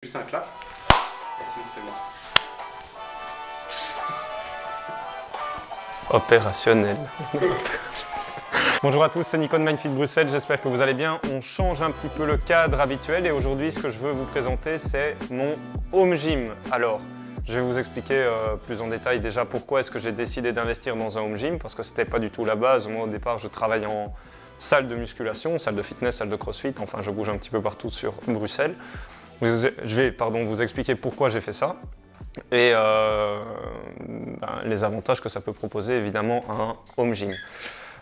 Juste un clap. Et sinon c'est bon. Opérationnel. Bonjour à tous, c'est Nico de Mindfit Bruxelles, j'espère que vous allez bien. On change un petit peu le cadre habituel et aujourd'hui ce que je veux vous présenter c'est mon home gym. Alors, je vais vous expliquer plus en détail déjà pourquoi est-ce que j'ai décidé d'investir dans un home gym parce que c'était pas du tout la base. Moi au départ je travaille en salle de musculation, salle de fitness, salle de crossfit, enfin je bouge un petit peu partout sur Bruxelles. Je vais vous expliquer pourquoi j'ai fait ça et les avantages que ça peut proposer évidemment à un home gym.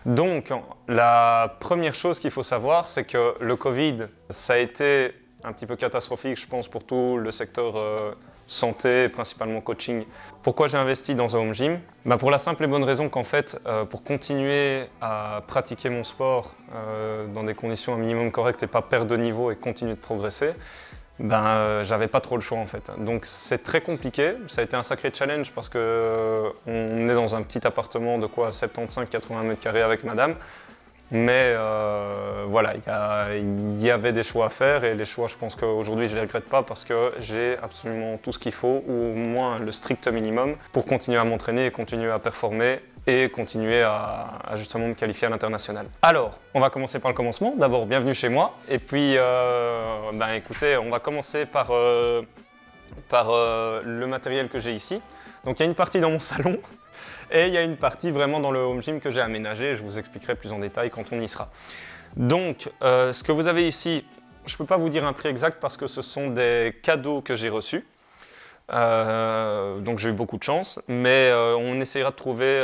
Donc la première chose qu'il faut savoir c'est que le Covid ça a été un petit peu catastrophique je pense pour tout le secteur santé, principalement coaching. Pourquoi j'ai investi dans un home gym? Pour la simple et bonne raison qu'en fait, pour continuer à pratiquer mon sport dans des conditions un minimum correctes et pas perdre de niveau et continuer de progresser, j'avais pas trop le choix en fait. Donc c'est très compliqué, ça a été un sacré challenge parce que on est dans un petit appartement de quoi 75-80 mètres carrés avec madame. Mais voilà, il y avait des choix à faire et les choix, je pense qu'aujourd'hui, je ne les regrette pas parce que j'ai absolument tout ce qu'il faut, ou au moins le strict minimum, pour continuer à m'entraîner et continuer à performer et continuer à justement me qualifier à l'international. Alors, on va commencer par le commencement. D'abord, bienvenue chez moi. Et puis, écoutez, on va commencer par le matériel que j'ai ici. Donc, il y a une partie dans mon salon. Et il y a une partie vraiment dans le home gym que j'ai aménagé, je vous expliquerai plus en détail quand on y sera. Donc, ce que vous avez ici, je ne peux pas vous dire un prix exact parce que ce sont des cadeaux que j'ai reçus. Donc j'ai eu beaucoup de chance, mais on essaiera de trouver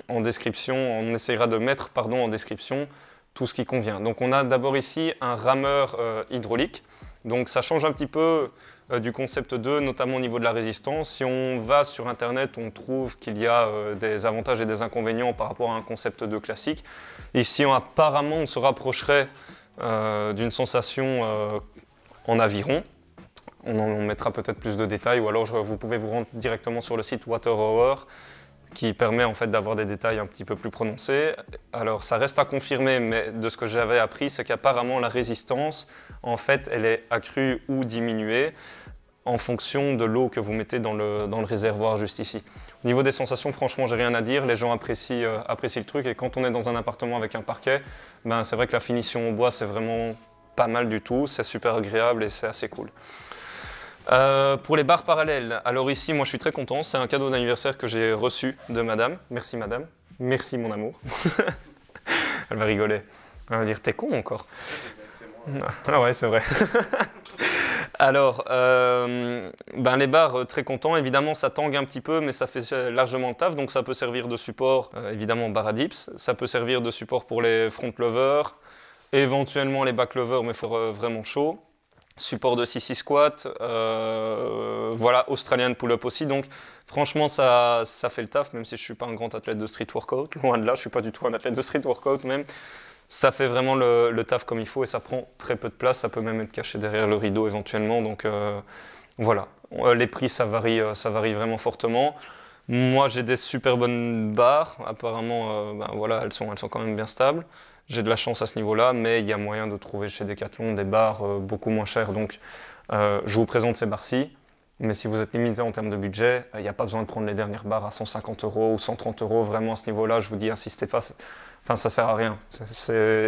en description, on essaiera de mettre en description tout ce qui convient. Donc on a d'abord ici un rameur hydraulique, donc ça change un petit peu du concept 2, notamment au niveau de la résistance. Si on va sur internet, on trouve qu'il y a des avantages et des inconvénients par rapport à un concept 2 classique. Ici, apparemment, on se rapprocherait d'une sensation en aviron. On mettra peut-être plus de détails, ou alors vous pouvez vous rendre directement sur le site Water Hour, qui permet en fait d'avoir des détails un petit peu plus prononcés. Alors ça reste à confirmer, mais de ce que j'avais appris, c'est qu'apparemment la résistance, en fait, elle est accrue ou diminuée en fonction de l'eau que vous mettez dans le réservoir juste ici. Au niveau des sensations, franchement, j'ai rien à dire. Les gens apprécient le truc, et quand on est dans un appartement avec un parquet, c'est vrai que la finition au bois, c'est vraiment pas mal du tout. C'est super agréable et c'est assez cool. Pour les barres parallèles, alors ici, moi je suis très content, c'est un cadeau d'anniversaire que j'ai reçu de madame. Merci madame, merci mon amour. Elle va rigoler, elle va dire t'es con encore. Ah ouais, c'est vrai. Alors, les barres, très content, évidemment ça tangue un petit peu, mais ça fait largement le taf, donc ça peut servir de support, évidemment barre à dips, ça peut servir de support pour les front levers, éventuellement les back levers, mais il faut vraiment chaud. Support de sissy squat, voilà, Australian pull-up aussi, donc franchement ça fait le taf, même si je ne suis pas un grand athlète de street workout, loin de là, je ne suis pas du tout un athlète de street workout même, ça fait vraiment le taf comme il faut et ça prend très peu de place, ça peut même être caché derrière le rideau éventuellement, donc voilà. Les prix ça varie vraiment fortement. Moi j'ai des super bonnes barres, apparemment voilà, elles sont quand même bien stables. J'ai de la chance à ce niveau-là, mais il y a moyen de trouver chez Decathlon des barres beaucoup moins chères. Donc, je vous présente ces barres-ci, mais si vous êtes limité en termes de budget, il n'y a pas besoin de prendre les dernières barres à 150 € ou 130 €. Vraiment, à ce niveau-là, je vous dis, insistez pas. Enfin, ça ne sert à rien.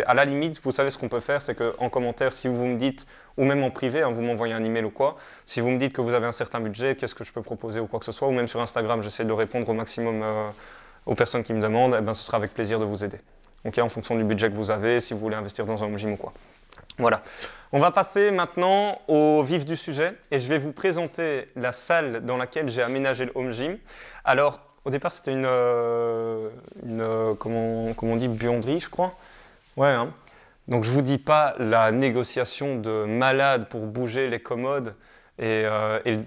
À la limite, vous savez ce qu'on peut faire, c'est qu'en commentaire, si vous me dites, ou même en privé, vous m'envoyez un email ou quoi, si vous me dites que vous avez un certain budget, qu'est-ce que je peux proposer ou quoi que ce soit, ou même sur Instagram, j'essaie de répondre au maximum aux personnes qui me demandent, ce sera avec plaisir de vous aider. Okay, en fonction du budget que vous avez, si vous voulez investir dans un home gym ou quoi. Voilà. On va passer maintenant au vif du sujet et je vais vous présenter la salle dans laquelle j'ai aménagé le home gym. Alors, au départ, c'était comment on dit, buanderie, je crois. Ouais, hein. Donc, je ne vous dis pas la négociation de malade pour bouger les commodes. Et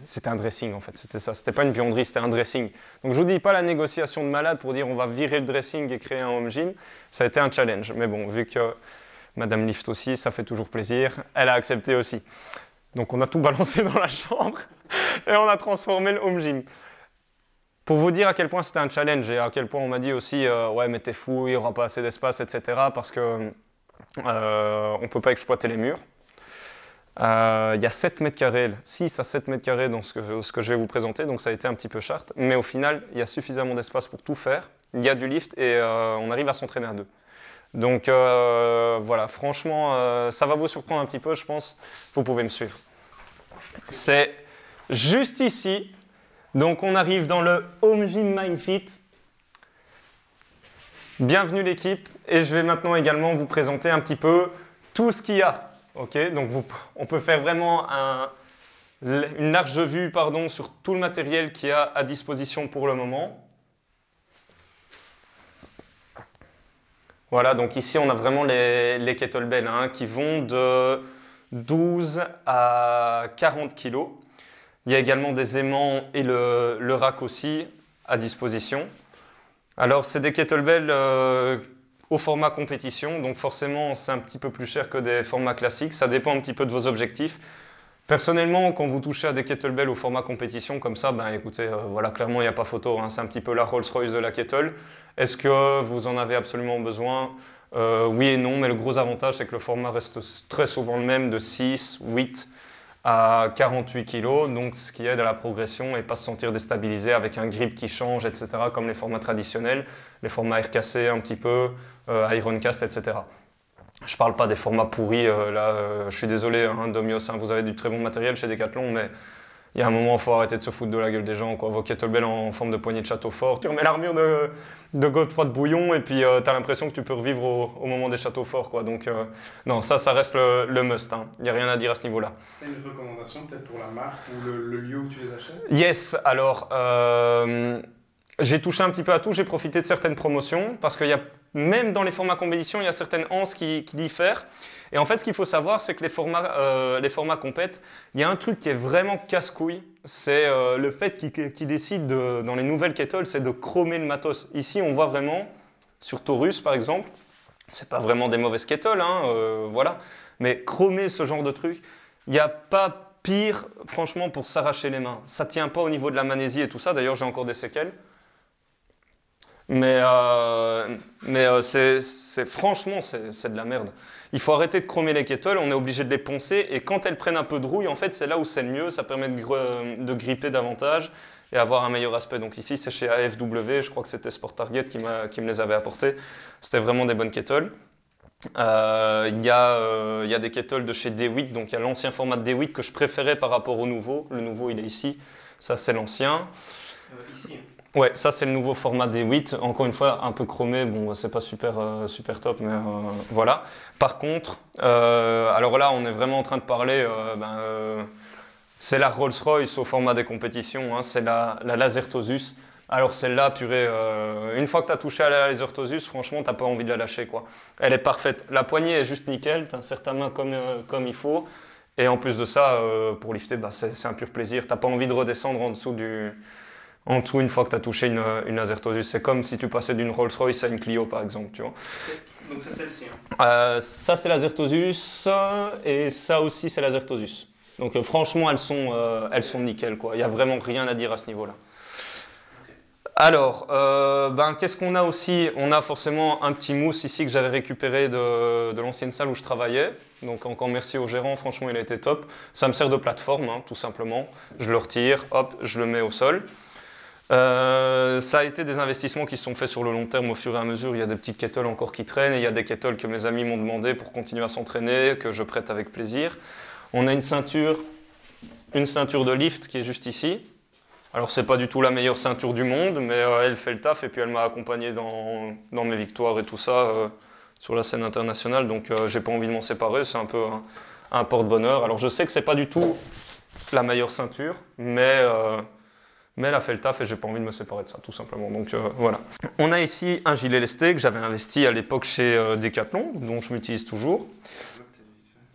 c'était un dressing en fait, c'était ça, c'était pas une buanderie, c'était un dressing. Donc je vous dis pas la négociation de malade pour dire on va virer le dressing et créer un home gym, ça a été un challenge. Mais bon, vu que madame lift aussi, ça fait toujours plaisir, elle a accepté aussi. Donc on a tout balancé dans la chambre et on a transformé le home gym. Pour vous dire à quel point c'était un challenge et à quel point on m'a dit aussi ouais mais t'es fou, il n'y aura pas assez d'espace, etc. parce que on peut pas exploiter les murs. Il y a 7 mètres carrés, 6 à 7 mètres carrés dans ce que je vais vous présenter, donc ça a été un petit peu short. Mais au final, il y a suffisamment d'espace pour tout faire. Il y a du lift et on arrive à s'entraîner à deux. Donc voilà, franchement, ça va vous surprendre un petit peu, je pense. Vous pouvez me suivre. C'est juste ici. Donc on arrive dans le Home Gym Mindfit. Bienvenue l'équipe. Et je vais maintenant également vous présenter un petit peu tout ce qu'il y a. Okay, donc on peut faire vraiment une large vue sur tout le matériel qu'il y a à disposition pour le moment. Voilà, donc ici on a vraiment les kettlebells qui vont de 12 à 40 kg. Il y a également des aimants et le rack aussi à disposition. Alors c'est des kettlebells au format compétition, donc forcément c'est un petit peu plus cher que des formats classiques, ça dépend un petit peu de vos objectifs. Personnellement, quand vous touchez à des kettlebells au format compétition comme ça, ben écoutez, voilà, clairement il n'y a pas photo, c'est un petit peu la Rolls-Royce de la kettle. Est-ce que vous en avez absolument besoin? Oui et non, mais le gros avantage c'est que le format reste très souvent le même, de 6, 8 à 48 kg, donc ce qui aide à la progression et pas se sentir déstabilisé avec un grip qui change, etc., comme les formats traditionnels, les formats RKC un petit peu, Ironcast, etc. Je ne parle pas des formats pourris, je suis désolé, Domios, vous avez du très bon matériel chez Decathlon, mais il y a un moment, il faut arrêter de se foutre de la gueule des gens, quoi. Vos kettlebells en forme de poignée de château fort, tu remets l'armure de Godefroy de Bouillon et puis tu as l'impression que tu peux revivre au moment des châteaux forts, quoi. Donc non, ça reste le must, il n'y a rien à dire à ce niveau-là. Tu as une recommandation peut-être pour la marque ou le lieu où tu les achètes? Yes, alors j'ai touché un petit peu à tout, j'ai profité de certaines promotions parce qu'il y a, même dans les formats compétition, il y a certaines anses qui diffèrent. Et en fait, ce qu'il faut savoir, c'est que les formats compètes, il y a un truc qui est vraiment casse-couille, c'est le fait qu'ils décident, dans les nouvelles kettles, c'est de chromer le matos. Ici, on voit vraiment, sur Taurus par exemple, c'est pas vraiment des mauvaises kettles, voilà, mais chromer ce genre de truc, il n'y a pas pire, franchement, pour s'arracher les mains. Ça tient pas au niveau de la magnésie et tout ça, d'ailleurs j'ai encore des séquelles. Mais franchement, c'est de la merde. Il faut arrêter de chromer les kettles, on est obligé de les poncer et quand elles prennent un peu de rouille, en fait, c'est là où c'est le mieux, ça permet de gripper davantage et avoir un meilleur aspect. Donc ici, c'est chez AFW, je crois que c'était Sport Target qui me les avait apportés. C'était vraiment des bonnes kettles. Il y a des kettles de chez D8, donc il y a l'ancien format de D8 que je préférais par rapport au nouveau. Le nouveau, il est ici, ça c'est l'ancien. Ici. Ouais, ça c'est le nouveau format D8, encore une fois un peu chromé, bon c'est pas super top, mais voilà. Par contre, alors là on est vraiment en train de parler, c'est la Rolls-Royce au format des compétitions, c'est la Lasertosus. Alors celle-là, purée, une fois que tu as touché à la Lasertosus, franchement t'as pas envie de la lâcher, quoi. Elle est parfaite, la poignée est juste nickel, tu insères ta main comme il faut, et en plus de ça, pour lifter, c'est un pur plaisir, t'as pas envie de redescendre en dessous une fois que tu as touché une Lasertosus. C'est comme si tu passais d'une Rolls-Royce à une Clio, par exemple, tu vois. Donc c'est celle-ci. Ça, c'est Lasertosus et ça aussi, c'est Lasertosus. Donc franchement, elles sont nickel, quoi. Il n'y a vraiment rien à dire à ce niveau-là. Okay. Alors, qu'est-ce qu'on a aussi? On a forcément un petit mousse ici que j'avais récupéré de l'ancienne salle où je travaillais. Donc encore merci au gérant, franchement, il a été top. Ça me sert de plateforme, tout simplement. Je le retire, hop, je le mets au sol. Ça a été des investissements qui se sont faits sur le long terme au fur et à mesure. Il y a des petites kettles encore qui traînent et il y a des kettles que mes amis m'ont demandé pour continuer à s'entraîner, que je prête avec plaisir. On a une ceinture de lift qui est juste ici. Alors c'est pas du tout la meilleure ceinture du monde, mais elle fait le taf et puis elle m'a accompagné dans mes victoires et tout ça sur la scène internationale. Donc j'ai pas envie de m'en séparer, c'est un peu un porte-bonheur. Alors je sais que c'est pas du tout la meilleure ceinture, mais elle a fait le taf et j'ai pas envie de me séparer de ça, tout simplement. Donc voilà. On a ici un gilet lesté que j'avais investi à l'époque chez Decathlon, dont je m'utilise toujours.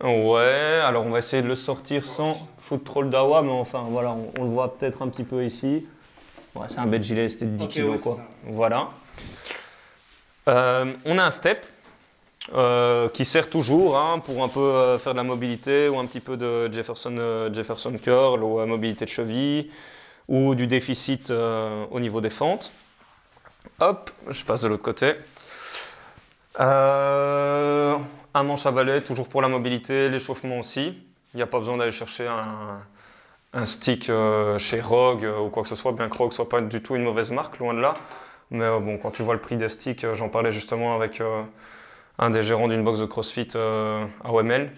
Ouais, alors on va essayer de le sortir sans foutre trop le dawa, mais enfin voilà, on le voit peut-être un petit peu ici. Ouais, c'est un bête gilet lesté de 10 kg, quoi. Voilà. On a un step qui sert toujours pour un peu faire de la mobilité ou un petit peu de Jefferson curl ou mobilité de cheville, ou du déficit au niveau des fentes. Hop, je passe de l'autre côté. Un manche à balai, toujours pour la mobilité, l'échauffement aussi. Il n'y a pas besoin d'aller chercher un stick chez Rogue ou quoi que ce soit, bien que Rogue soit pas du tout une mauvaise marque, loin de là. Mais bon, quand tu vois le prix des sticks, j'en parlais justement avec un des gérants d'une box de CrossFit à OML,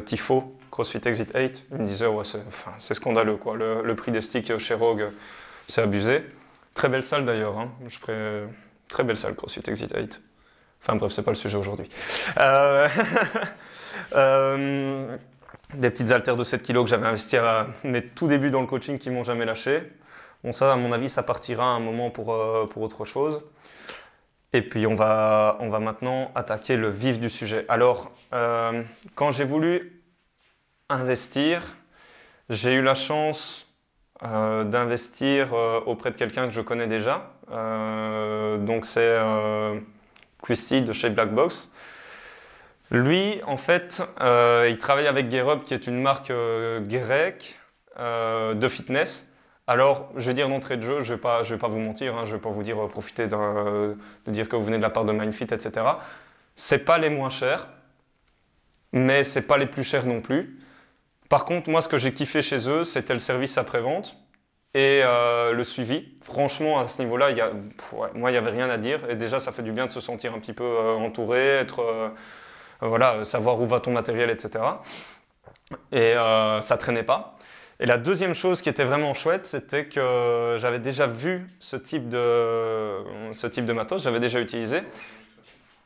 Tifo, CrossFit Exit 8. Il me disait, ouais, c'est scandaleux, quoi. Le prix des sticks chez Rogue, c'est abusé. Très belle salle d'ailleurs, hein. Très belle salle, CrossFit Exit 8. Enfin bref, c'est pas le sujet aujourd'hui. Des petites haltères de 7 kg que j'avais investi à mes tout débuts dans le coaching qui m'ont jamais lâché. Bon, ça, à mon avis, ça partira un moment pour autre chose. Et puis, on va maintenant attaquer le vif du sujet. Alors, quand j'ai voulu investir, j'ai eu la chance d'investir auprès de quelqu'un que je connais déjà. Donc, c'est Christy de chez Blackbox. Lui, en fait, il travaille avec GearUp, qui est une marque grecque de fitness. Alors, je vais dire d'entrée de jeu, je vais pas vous mentir, hein, je vais pas vous dire profitez de dire que vous venez de la part de MindFit, etc. C'est pas les moins chers, mais c'est pas les plus chers non plus. Par contre, moi, ce que j'ai kiffé chez eux, c'était le service après-vente et le suivi. Franchement, à ce niveau-là, moi, il n'y avait rien à dire. Et déjà, ça fait du bien de se sentir un petit peu entouré, voilà, savoir où va ton matériel, etc. Et ça traînait pas. Et la deuxième chose qui était vraiment chouette, c'était que j'avais déjà vu ce type de matos, j'avais déjà utilisé.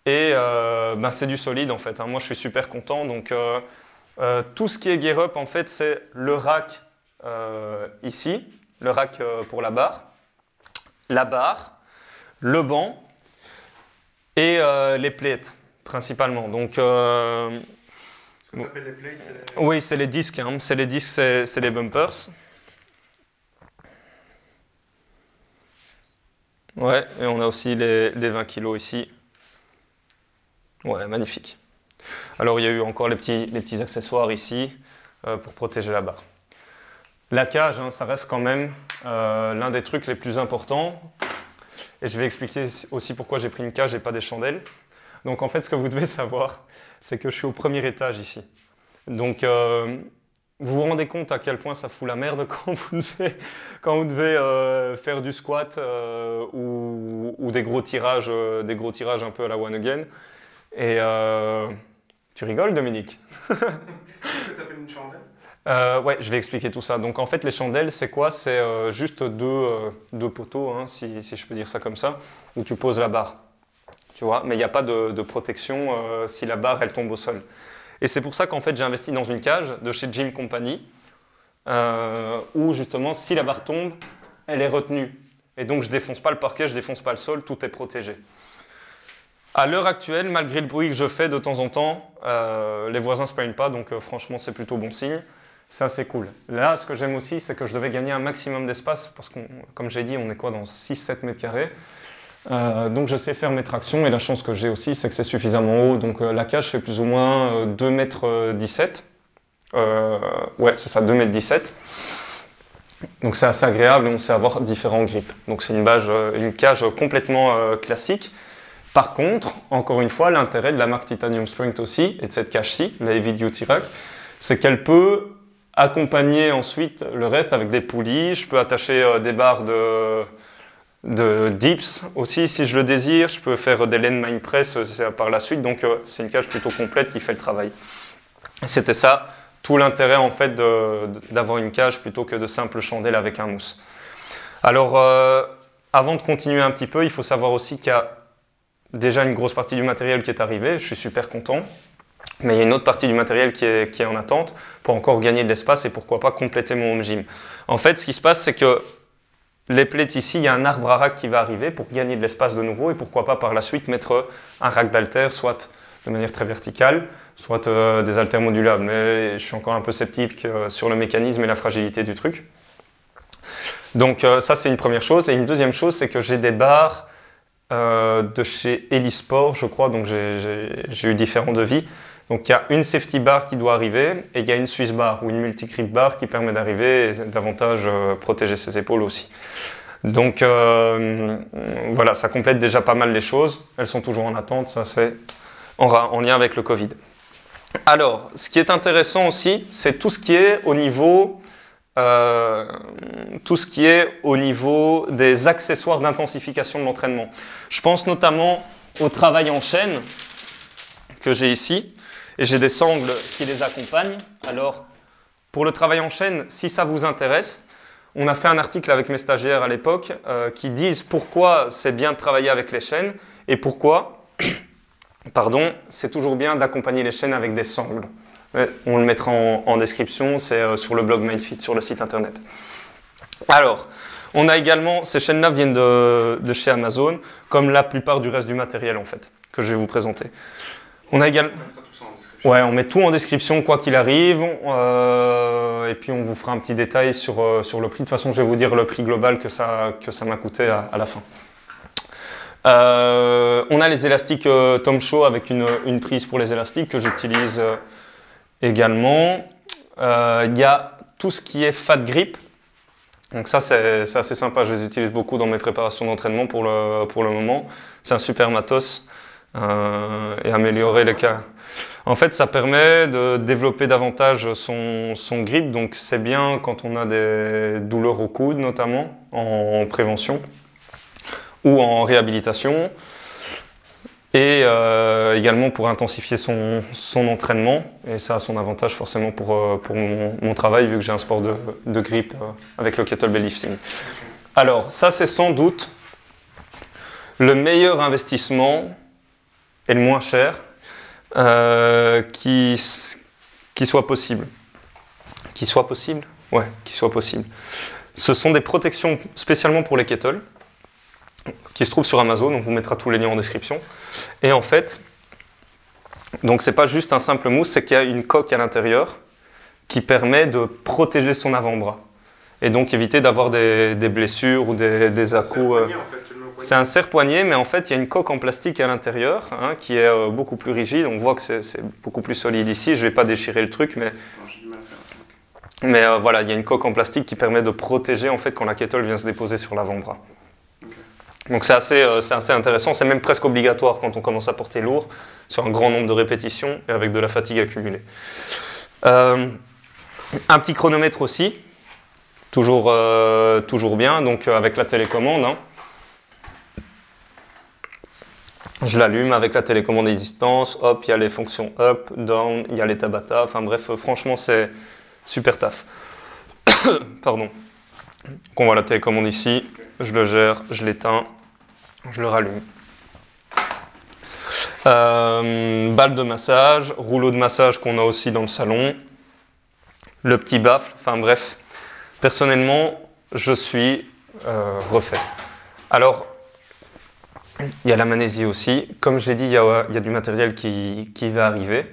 Et c'est du solide en fait, hein. Moi je suis super content. Donc tout ce qui est GearUp en fait, c'est le rack ici, le rack pour la barre, le banc et les plates principalement. Donc Ce que tu appelles les plates, c'est les... Oui, c'est les disques, hein. C'est les bumpers. Ouais, et on a aussi les 20 kg ici. Ouais, magnifique. Alors il y a eu encore les petits accessoires ici pour protéger la barre. La cage, hein, ça reste quand même l'un des trucs les plus importants. Et je vais expliquer aussi pourquoi j'ai pris une cage et pas des chandelles. Donc en fait, ce que vous devez savoir, c'est que je suis au premier étage ici. Donc vous vous rendez compte à quel point ça fout la merde quand vous devez faire du squat ou des gros tirages un peu à la one again. Et tu rigoles, Dominique? Est-ce que tu appelles une chandelle? Ouais, je vais expliquer tout ça. Donc en fait, les chandelles, c'est quoi? C'est juste deux poteaux, hein, si je peux dire ça comme ça, où tu poses la barre. Tu vois, mais il n'y a pas de protection si la barre elle tombe au sol. Et c'est pour ça qu'en fait j'ai investi dans une cage de chez Gym Company où justement si la barre tombe, elle est retenue. Et donc je ne défonce pas le parquet, je ne défonce pas le sol, tout est protégé. À l'heure actuelle, malgré le bruit que je fais de temps en temps, les voisins ne se plaignent pas, donc franchement c'est plutôt bon signe. C'est assez cool. Là, ce que j'aime aussi, c'est que je devais gagner un maximum d'espace parce que, comme j'ai dit, on est quoi dans 6-7 mètres carrés. Donc je sais faire mes tractions et la chance que j'ai aussi c'est que c'est suffisamment haut, donc la cage fait plus ou moins 2,17 m. Ouais c'est ça, 2,17 m. Donc c'est assez agréable et on sait avoir différents grips. Donc c'est une cage complètement classique. Par contre, encore une fois, l'intérêt de la marque Titanium Strength aussi, et de cette cage-ci, la Heavy Duty Rack, c'est qu'elle peut accompagner ensuite le reste avec des poulies. Je peux attacher des barres de dips aussi si je le désire, je peux faire des leg mind press par la suite, donc c'est une cage plutôt complète qui fait le travail. C'était ça tout l'intérêt en fait d'avoir une cage plutôt que de simples chandelles avec un mousse. Alors avant de continuer un petit peu, il faut savoir aussi qu'il y a déjà une grosse partie du matériel qui est arrivé, je suis super content, mais il y a une autre partie du matériel qui est en attente pour encore gagner de l'espace et pourquoi pas compléter mon home gym. En fait ce qui se passe c'est que les plates ici, il y a un arbre à rack qui va arriver pour gagner de l'espace de nouveau et pourquoi pas par la suite mettre un rack d'haltères, soit de manière très verticale, soit des haltères modulables. Mais je suis encore un peu sceptique sur le mécanisme et la fragilité du truc. Donc ça c'est une première chose. Et une deuxième chose, c'est que j'ai des barres de chez Elisport, je crois, donc j'ai eu différents devis. Donc il y a une safety bar qui doit arriver et il y a une Swiss bar ou une multi-grip bar qui permet d'arriver et davantage protéger ses épaules aussi. Donc voilà, ça complète déjà pas mal les choses. Elles sont toujours en attente, ça c'est en lien avec le Covid. Alors, ce qui est intéressant aussi, c'est tout ce qui est au niveau, des accessoires d'intensification de l'entraînement. Je pense notamment au travail en chaîne que j'ai ici, et j'ai des sangles qui les accompagnent. Alors, pour le travail en chaîne, si ça vous intéresse, on a fait un article avec mes stagiaires à l'époque qui disent pourquoi c'est bien de travailler avec les chaînes et pourquoi, pardon, c'est toujours bien d'accompagner les chaînes avec des sangles. On le mettra en description, c'est sur le blog MindFit, sur le site internet. Alors, on a également, ces chaînes-là viennent de chez Amazon, comme la plupart du reste du matériel en fait, que je vais vous présenter. On a également... Ouais, on met tout en description, quoi qu'il arrive, et puis on vous fera un petit détail sur le prix. De toute façon, je vais vous dire le prix global que ça m'a coûté à la fin. On a les élastiques Tom Shaw avec une prise pour les élastiques que j'utilise également. Il y a tout ce qui est Fat Grip. Donc ça, c'est assez sympa. Je les utilise beaucoup dans mes préparations d'entraînement pour le moment. C'est un super matos et améliorer les cas. En fait, ça permet de développer davantage son grip, donc c'est bien quand on a des douleurs au coude, notamment en prévention ou en réhabilitation, et également pour intensifier son entraînement, et ça a son avantage forcément pour mon travail, vu que j'ai un sport de grip avec le kettlebell lifting. Alors, ça c'est sans doute le meilleur investissement et le moins cher qui soit possible. Qui soit possible? Ouais, qui soit possible. Ce sont des protections spécialement pour les kettles qui se trouvent sur Amazon, on vous mettra tous les liens en description. Et en fait, donc c'est pas juste un simple mousse, c'est qu'il y a une coque à l'intérieur qui permet de protéger son avant-bras et donc éviter d'avoir des blessures ou des à-coups. C'est un serre-poignet, mais en fait, il y a une coque en plastique à l'intérieur qui est beaucoup plus rigide. On voit que c'est beaucoup plus solide ici. Je ne vais pas déchirer le truc, mais voilà, il y a une coque en plastique qui permet de protéger en fait, quand la kettle vient se déposer sur l'avant-bras. Okay. Donc c'est assez intéressant. C'est même presque obligatoire quand on commence à porter lourd, sur un grand nombre de répétitions et avec de la fatigue accumulée. Un petit chronomètre aussi, toujours bien, donc avec la télécommande. Je l'allume avec la télécommande des distances, hop, il y a les fonctions up, down, il y a les Tabata, enfin bref, franchement c'est super taf. Pardon. Donc on voit la télécommande ici, je le gère, je l'éteins, je le rallume. Balle de massage, rouleau de massage qu'on a aussi dans le salon, le petit baffle, enfin bref, personnellement je suis refait. Alors, il y a la Manésie aussi. Comme je l'ai dit, il y a du matériel qui va arriver.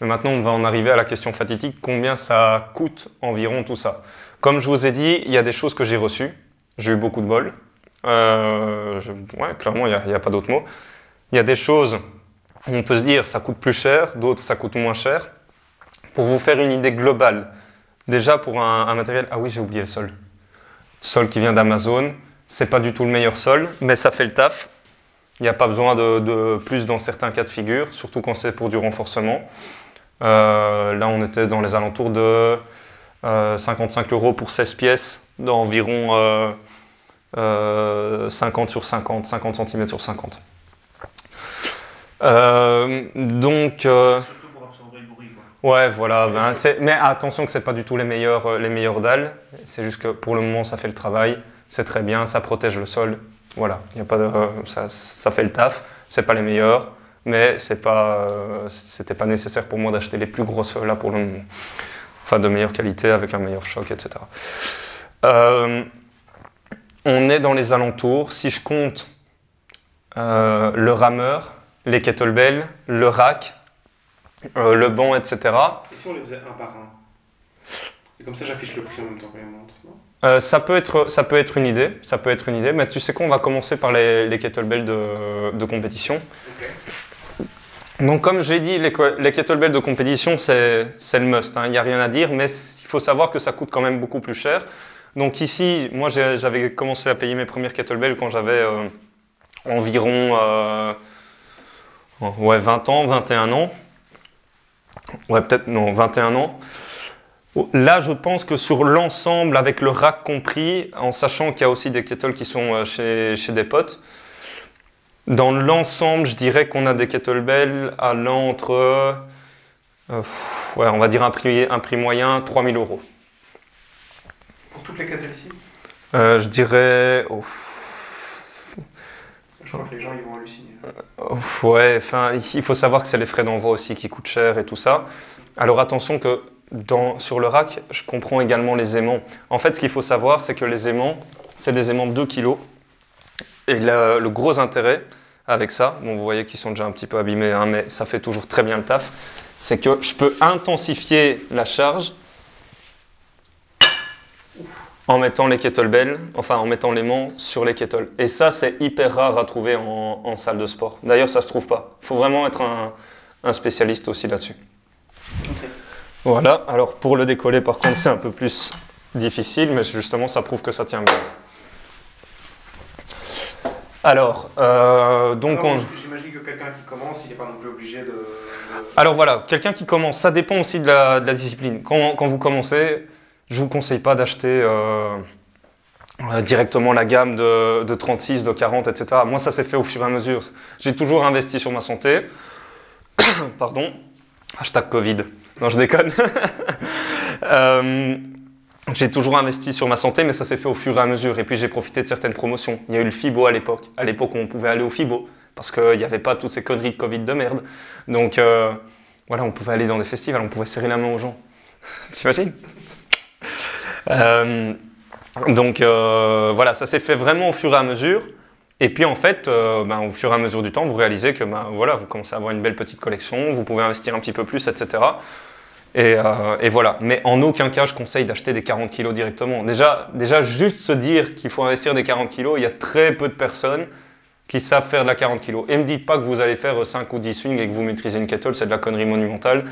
Mais maintenant, on va en arriver à la question fatidique. Combien ça coûte environ tout ça? Comme je vous ai dit, il y a des choses que j'ai reçues. J'ai eu beaucoup de bol. Ouais, clairement, il n'y a pas d'autre mot. Il y a des choses où on peut se dire ça coûte plus cher, d'autres ça coûte moins cher. Pour vous faire une idée globale, déjà pour un matériel... Ah oui, j'ai oublié le sol. Sol qui vient d'Amazon. C'est pas du tout le meilleur sol, mais ça fait le taf. Il n'y a pas besoin de plus dans certains cas de figure, surtout quand c'est pour du renforcement. Là, on était dans les alentours de 55 € pour 16 pièces, d'environ 50 sur 50, 50 cm sur 50. Donc, surtout pour absorber le bruit, quoi. Ouais, voilà. Ben, mais attention que ce n'est pas du tout les meilleures dalles. C'est juste que pour le moment, ça fait le travail. C'est très bien, ça protège le sol. Voilà, y a pas de, ça fait le taf. C'est pas les meilleurs, mais c'était pas nécessaire pour moi d'acheter les plus grosses là pour le moment. Enfin, de meilleure qualité, avec un meilleur choc, etc. On est dans les alentours. Si je compte le rameur, les kettlebells, le rack, le banc, etc. Et si on les faisait un par un? Et comme ça, j'affiche le prix en même temps qu'on les montre, non? Ça peut être une idée, mais tu sais quoi, on va commencer par les kettlebells de compétition. Okay. Donc comme j'ai dit, les kettlebells de compétition, c'est le must, il n'y a rien à dire, mais il faut savoir que ça coûte quand même beaucoup plus cher. Donc ici, moi j'avais commencé à payer mes premières kettlebells quand j'avais environ 20 ans, 21 ans. ouais, peut-être, non, 21 ans. Là, je pense que sur l'ensemble, avec le rack compris, en sachant qu'il y a aussi des kettles qui sont chez des potes, dans l'ensemble, je dirais qu'on a des kettlebells allant entre, ouais, on va dire un prix moyen, 3 000 €. Pour toutes les kettles ici? Je dirais... Je crois que les gens ils vont halluciner. Ouais, enfin, il faut savoir que c'est les frais d'envoi aussi qui coûtent cher et tout ça. Alors attention que sur le rack, je comprends également les aimants. En fait, ce qu'il faut savoir, c'est que les aimants, c'est des aimants de 2 kg. Et le gros intérêt avec ça, bon, vous voyez qu'ils sont déjà un petit peu abîmés, hein, mais ça fait toujours très bien le taf, c'est que je peux intensifier la charge en mettant les kettlebells, enfin en mettant l'aimant sur les kettles. Et ça, c'est hyper rare à trouver en salle de sport. D'ailleurs, ça ne se trouve pas. Il faut vraiment être un spécialiste aussi là-dessus. Okay. Voilà, alors pour le décoller, par contre, c'est un peu plus difficile, mais justement, ça prouve que ça tient bien. Alors, j'imagine que quelqu'un qui commence, il n'est pas non plus obligé de... Alors voilà, quelqu'un qui commence, ça dépend aussi de la discipline. Quand vous commencez, je ne vous conseille pas d'acheter directement la gamme de 36, de 40, etc. Moi, ça s'est fait au fur et à mesure. J'ai toujours investi sur ma santé. Pardon. Hashtag Covid. Non, je déconne. J'ai toujours investi sur ma santé, mais ça s'est fait au fur et à mesure. Et puis, j'ai profité de certaines promotions. Il y a eu le FIBO à l'époque. À l'époque, on pouvait aller au FIBO parce qu'il n'y avait pas toutes ces conneries de Covid de merde. Donc, voilà, on pouvait aller dans des festivals, on pouvait serrer la main aux gens. T'imagines? Donc, voilà, ça s'est fait vraiment au fur et à mesure. Et puis, en fait, au fur et à mesure du temps, vous réalisez que voilà, vous commencez à avoir une belle petite collection, vous pouvez investir un petit peu plus, etc. Et voilà. Mais en aucun cas, je conseille d'acheter des 40 kg directement. Déjà, juste se dire qu'il faut investir des 40 kg, il y a très peu de personnes qui savent faire de la 40 kg. Et ne me dites pas que vous allez faire 5 ou 10 swings et que vous maîtrisez une kettle, c'est de la connerie monumentale.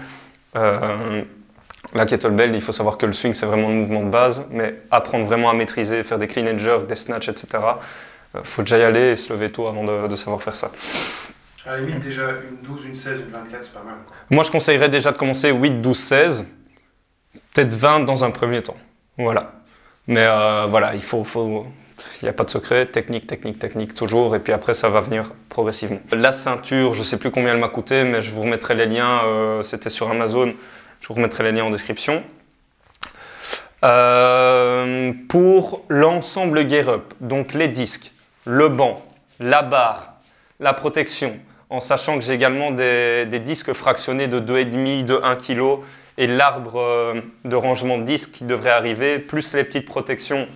La kettlebell, il faut savoir que le swing, c'est vraiment le mouvement de base, mais apprendre vraiment à maîtriser, faire des clean and jerk, des snatchs, etc., faut déjà y aller et se lever tôt avant de savoir faire ça. À la limite, déjà une 12, une 16, une 24, c'est pas mal. Moi, je conseillerais déjà de commencer 8, 12, 16, peut-être 20 dans un premier temps. Voilà. Mais voilà, il n'y a pas de secret, technique toujours, et puis après, ça va venir progressivement. La ceinture, je ne sais plus combien elle m'a coûté, mais je vous remettrai les liens, c'était sur Amazon, je vous remettrai les liens en description. Pour l'ensemble Gear Up, donc les disques, le banc, la barre, la protection, en sachant que j'ai également des disques fractionnés de 2,5, de 1 kg et l'arbre de rangement de disques qui devrait arriver, plus les petites protections,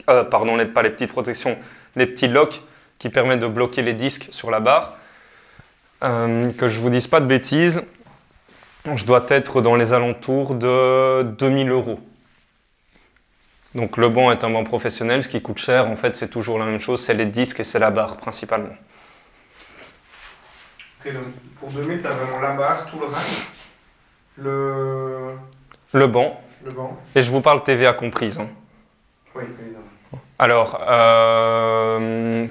pardon, pas les petites protections, les petits locks qui permettent de bloquer les disques sur la barre. Que je ne vous dise pas de bêtises, je dois être dans les alentours de 2000 €. Donc le banc est un banc professionnel, ce qui coûte cher, en fait, c'est toujours la même chose, c'est les disques et c'est la barre principalement. Ok, donc pour 2000, tu as vraiment la barre, tout le rack, le banc. Le banc. Et je vous parle TVA comprise. Hein. Oui, évidemment. Alors,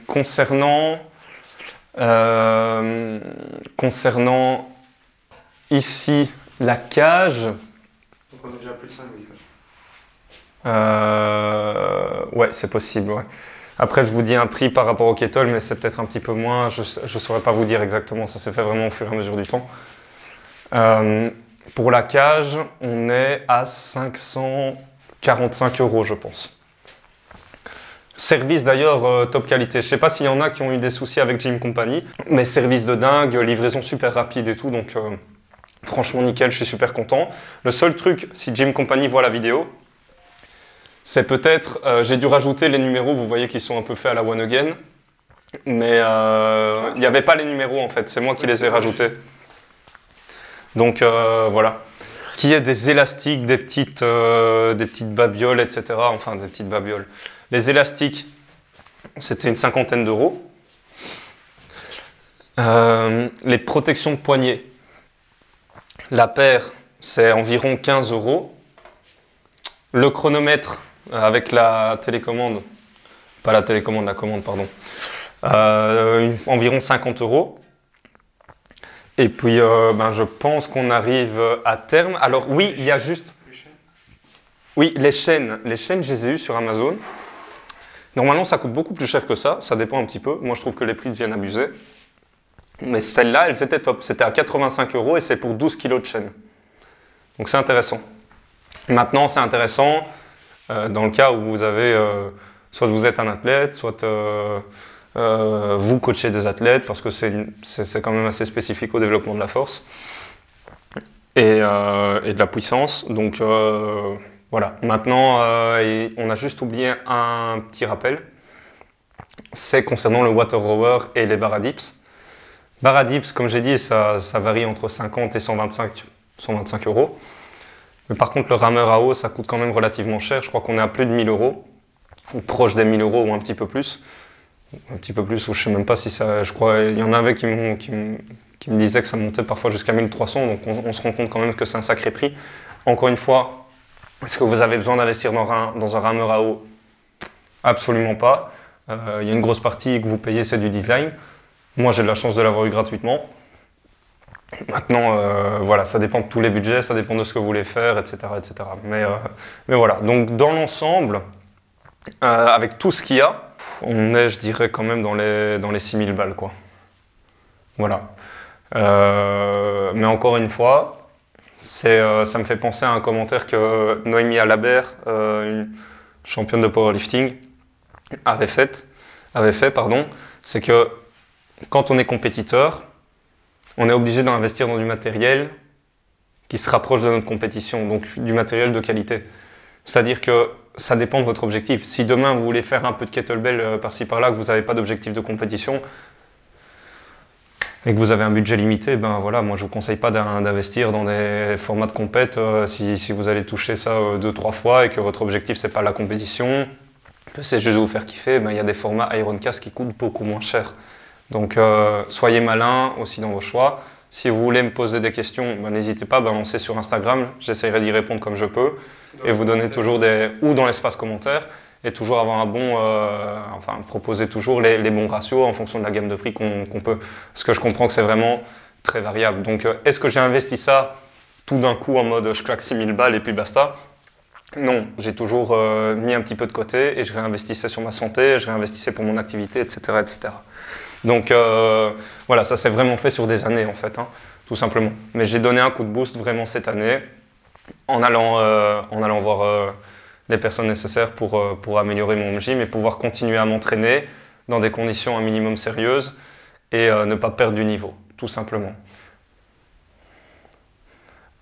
concernant ici la cage. Donc on est déjà à plus de 5000. Ouais, c'est possible. Ouais. Après, je vous dis un prix par rapport au kettle, mais c'est peut-être un petit peu moins. Je ne saurais pas vous dire exactement. Ça s'est fait vraiment au fur et à mesure du temps. Pour la cage, on est à 545 €, je pense. Service d'ailleurs top qualité. Je ne sais pas s'il y en a qui ont eu des soucis avec Gym Company, mais service de dingue, livraison super rapide et tout. Donc, franchement, nickel, je suis super content. Le seul truc, si Gym Company voit la vidéo, c'est peut-être, j'ai dû rajouter les numéros, vous voyez qu'ils sont un peu faits à la One Again, mais il n'y avait pas les numéros en fait, c'est moi qui les ai rajoutés. Donc voilà. Qu'il y ait des élastiques, des petites babioles, etc. Enfin, des petites babioles. Les élastiques, c'était une 50aine d'euros. Les protections de poignet, la paire, c'est environ 15 €. Le chronomètre, avec la télécommande, pas la télécommande, la commande, pardon, environ 50 €. Et puis, je pense qu'on arrive à terme. Alors oui, il y a juste... Les chaînes. Oui, les chaînes. Les chaînes, je les ai eues sur Amazon. Normalement, ça coûte beaucoup plus cher que ça. Ça dépend un petit peu. Moi, je trouve que les prix deviennent abusés. Mais celles-là, elles étaient top. C'était à 85 € et c'est pour 12 kilos de chaîne. Donc c'est intéressant. Maintenant, c'est intéressant dans le cas où vous avez... soit vous êtes un athlète, soit vous coachez des athlètes, parce que c'est quand même assez spécifique au développement de la force et de la puissance. Donc voilà. Maintenant, on a juste oublié un petit rappel. C'est concernant le water rower et les barres à dips. Barres à dips, comme j'ai dit, ça varie entre 50 et 125 €. Mais par contre, le rameur à eau, ça coûte quand même relativement cher. Je crois qu'on est à plus de 1 000 €, ou proche des 1 000 € ou un petit peu plus. Un petit peu plus, ou je sais même pas si ça... Je crois il y en avait qui me disaient que ça montait parfois jusqu'à 1 300, donc on se rend compte quand même que c'est un sacré prix. Encore une fois, est-ce que vous avez besoin d'investir dans un rameur à eau? Absolument pas. Il y a une grosse partie que vous payez, c'est du design. Moi, j'ai de la chance de l'avoir eu gratuitement. Maintenant, voilà, ça dépend de tous les budgets, ça dépend de ce que vous voulez faire, etc. etc. Mais voilà, donc dans l'ensemble, avec tout ce qu'il y a, on est, je dirais, quand même dans les 6 000 balles, quoi. Voilà. Mais encore une fois, ça me fait penser à un commentaire que Noémie Alabert, une championne de powerlifting, avait fait, c'est que quand on est compétiteur, on est obligé d'investir dans du matériel qui se rapproche de notre compétition, donc du matériel de qualité. C'est-à-dire que ça dépend de votre objectif. Si demain vous voulez faire un peu de kettlebell par-ci par-là, que vous n'avez pas d'objectif de compétition et que vous avez un budget limité, ben voilà, moi je vous conseille pas d'investir dans des formats de compète si vous allez toucher ça 2-3 fois et que votre objectif c'est pas la compétition, que c'est juste vous faire kiffer, ben il y a des formats Ironcast qui coûtent beaucoup moins cher. Donc soyez malin aussi dans vos choix. Si vous voulez me poser des questions, ben, n'hésitez pas à balancer sur Instagram, j'essaierai d'y répondre comme je peux et vous donner toujours ou dans l'espace commentaire et toujours avoir un bon, proposer toujours les bons ratios en fonction de la gamme de prix qu'on peut. Parce que je comprends que c'est vraiment très variable. Donc est-ce que j'ai investi ça tout d'un coup en mode je claque 6 000 balles et puis basta? Non, j'ai toujours mis un petit peu de côté et je réinvestissais sur ma santé, je réinvestissais pour mon activité, etc. etc. Donc voilà, ça s'est vraiment fait sur des années en fait, hein, tout simplement. Mais j'ai donné un coup de boost vraiment cette année en allant voir les personnes nécessaires pour améliorer mon gym et pouvoir continuer à m'entraîner dans des conditions un minimum sérieuses et ne pas perdre du niveau, tout simplement.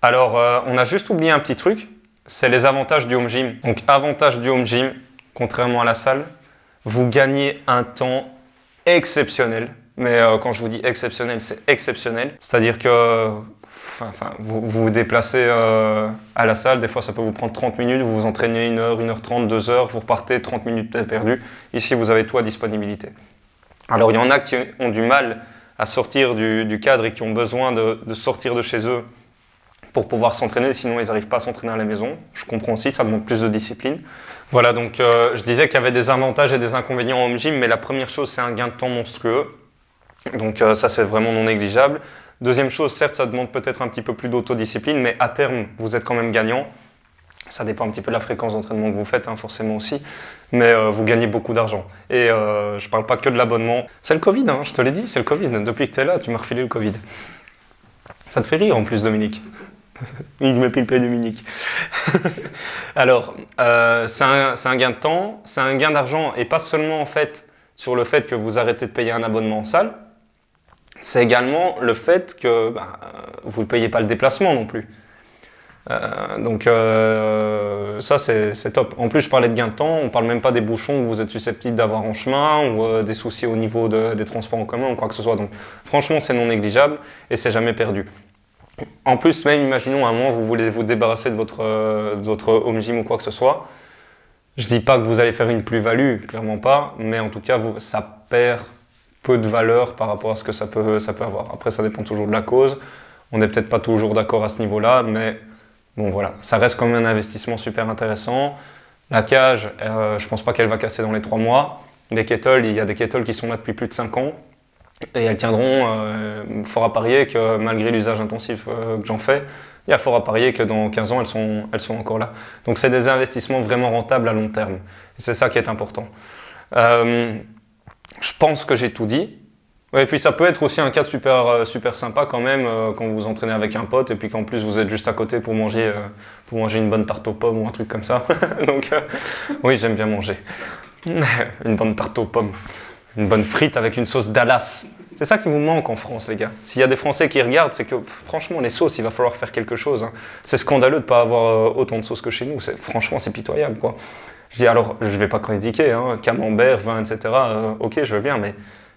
Alors, on a juste oublié un petit truc, c'est les avantages du home gym. Donc, avantage du home gym, contrairement à la salle, vous gagnez un temps exceptionnel. Mais quand je vous dis exceptionnel, c'est exceptionnel. C'est-à-dire que vous vous déplacez à la salle, des fois ça peut vous prendre 30 minutes, vous vous entraînez 1 heure, 1h30, 2 heures, vous repartez, 30 minutes perdues. Ici, vous avez tout à disponibilité. Alors, il y en a qui ont du mal à sortir du cadre et qui ont besoin de sortir de chez eux pour pouvoir s'entraîner, sinon ils n'arrivent pas à s'entraîner à la maison. Je comprends aussi, ça demande plus de discipline. Voilà, donc je disais qu'il y avait des avantages et des inconvénients en home gym, mais la première chose, c'est un gain de temps monstrueux. Donc ça, c'est vraiment non négligeable. Deuxième chose, certes, ça demande peut-être un petit peu plus d'autodiscipline, mais à terme, vous êtes quand même gagnant. Ça dépend un petit peu de la fréquence d'entraînement que vous faites, hein, forcément aussi, mais vous gagnez beaucoup d'argent. Et je ne parle pas que de l'abonnement. C'est le Covid, hein, je te l'ai dit, c'est le Covid. Depuis que tu es là, tu m'as refilé le Covid. Ça te fait rire en plus, Dominique? Il m'appelle pas Dominique. Alors, c'est un gain de temps, c'est un gain d'argent, et pas seulement en fait sur le fait que vous arrêtez de payer un abonnement en salle, c'est également le fait que vous ne payez pas le déplacement non plus. Donc ça c'est top. En plus, je parlais de gain de temps, on ne parle même pas des bouchons que vous êtes susceptible d'avoir en chemin ou des soucis au niveau des transports en commun ou quoi que ce soit. Donc franchement, c'est non négligeable et c'est jamais perdu. En plus, même imaginons à un moment vous voulez vous débarrasser de votre home gym ou quoi que ce soit. Je dis pas que vous allez faire une plus-value, clairement pas, mais en tout cas ça perd peu de valeur par rapport à ce que ça peut avoir. Après, ça dépend toujours de la cause. On n'est peut-être pas toujours d'accord à ce niveau-là, mais bon voilà, ça reste quand même un investissement super intéressant. La cage, je pense pas qu'elle va casser dans les 3 mois. Les kettles, il y a des kettles qui sont là depuis plus de 5 ans. Et elles tiendront, fort à parier que malgré l'usage intensif que j'en fais, il y a fort à parier que dans 15 ans, elles sont encore là. Donc c'est des investissements vraiment rentables à long terme. Et c'est ça qui est important. Je pense que j'ai tout dit. Et puis ça peut être aussi un cadre super sympa quand même quand vous vous entraînez avec un pote et puis qu'en plus vous êtes juste à côté pour manger une bonne tarte aux pommes ou un truc comme ça. Donc oui, j'aime bien manger. Une bonne tarte aux pommes. Une bonne frite avec une sauce Dallas. C'est ça qui vous manque en France, les gars. S'il y a des Français qui regardent, c'est que franchement, les sauces, il va falloir faire quelque chose. Hein. C'est scandaleux de ne pas avoir autant de sauces que chez nous. Franchement, c'est pitoyable, quoi. Je dis alors, je ne vais pas critiquer, hein, camembert, vin, etc. Ok, je veux bien, mais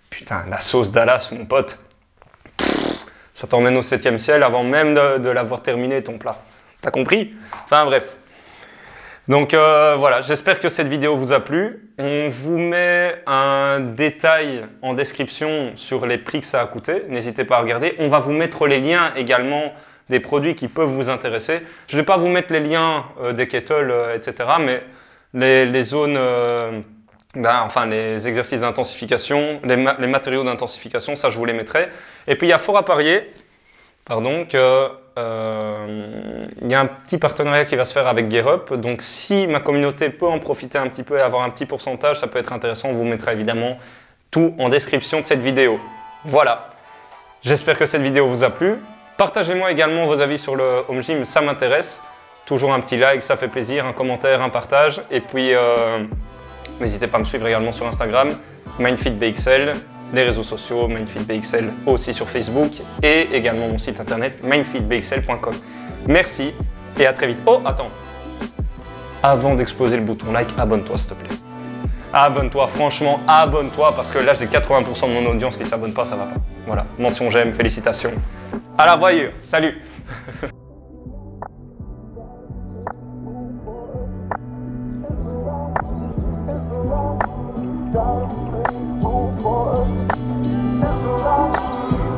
putain, la sauce Dallas, mon pote, ça t'emmène au 7e ciel avant même de l'avoir terminé, ton plat. T'as compris? Enfin, bref. Donc voilà, j'espère que cette vidéo vous a plu. On vous met un détail en description sur les prix que ça a coûté. N'hésitez pas à regarder. On va vous mettre les liens également des produits qui peuvent vous intéresser. Je ne vais pas vous mettre les liens des kettles, etc. Mais les zones, enfin les exercices d'intensification, les matériaux d'intensification, ça je vous les mettrai. Et puis il y a fort à parier, pardon, que il y a un petit partenariat qui va se faire avec GearUp, donc si ma communauté peut en profiter un petit peu et avoir un petit pourcentage, ça peut être intéressant, on vous mettra évidemment tout en description de cette vidéo. Voilà, j'espère que cette vidéo vous a plu. Partagez-moi également vos avis sur le home gym, ça m'intéresse. Toujours un petit like, ça fait plaisir, un commentaire, un partage. Et puis, n'hésitez pas à me suivre également sur Instagram, MindFitBXL, les réseaux sociaux, MindFitBXL aussi sur Facebook et également mon site internet mindfitbxl.com. Merci et à très vite. Oh, attends. Avant d'exploser le bouton like, abonne-toi s'il te plaît. Abonne-toi, franchement, abonne-toi parce que là j'ai 80% de mon audience qui ne s'abonne pas, ça va pas. Voilà, mention j'aime, félicitations. À la voyure, salut.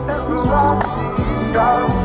Step around,